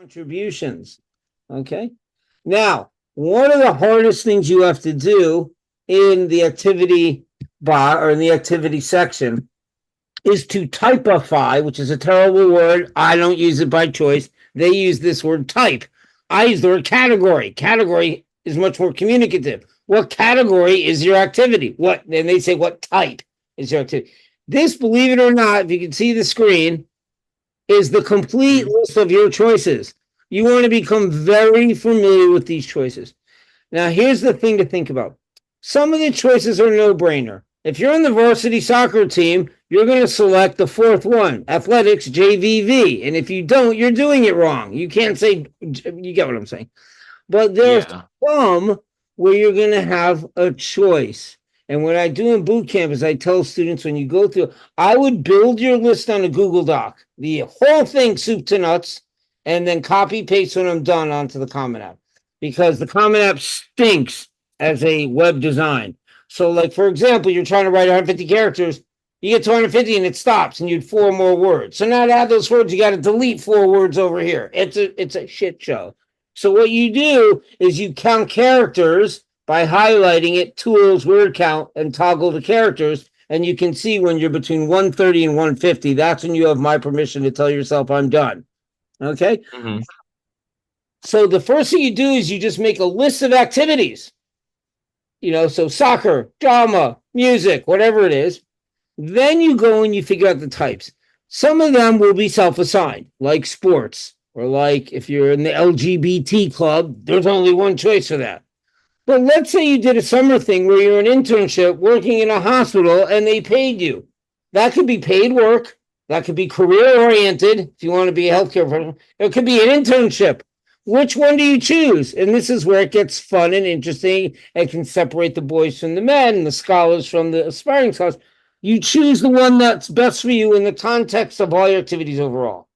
contributions. Okay. Now, one of the hardest things you have to do in the activity bar or in the activity section is to typify, which is a terrible word. I don't use it by choice. They use this word type. I use the word category. Category is much more communicative. What category is your activity? What? Then they say, what type is your activity? This, believe it or not, if you can see the screen, is the complete list of your choices. You want to become very familiar with these choices. Now, here's the thing to think about. Some of the choices are no-brainer. If you're on the varsity soccer team, you're going to select the fourth one, athletics, JVV. And if you don't, you're doing it wrong. You can't say, you get what I'm saying. But there's some where you're going to have a choice. And what I do in boot camp is I tell students when you go through, I would build your list on a Google Doc, the whole thing, soup to nuts, and then copy paste when I'm done onto the CommonApp. Because the CommonApp stinks as a web design. So, like, for example, you're trying to write 150 characters, you get to 150 and it stops and you had 4 more words. So now to add those words, you got to delete 4 words over here. It's a shit show. So what you do is you count characters by highlighting it, tools, word count, and toggle the characters. And you can see when you're between 130 and 150, that's when you have my permission to tell yourself I'm done. Okay? Mm-hmm. So the first thing you do is you just make a list of activities. So soccer, drama, music, whatever it is. Then you go and you figure out the types. Some of them will be self-assigned, like sports, or like if you're in the LGBT club, there's only one choice for that. But let's say you did a summer thing where you're an internship working in a hospital and they paid you. That could be paid work. That could be career-oriented if you want to be a healthcare professional. It could be an internship. Which one do you choose? And this is where it gets fun and interesting and can separate the boys from the men and the scholars from the aspiring scholars. You choose the one that's best for you in the context of all your activities overall.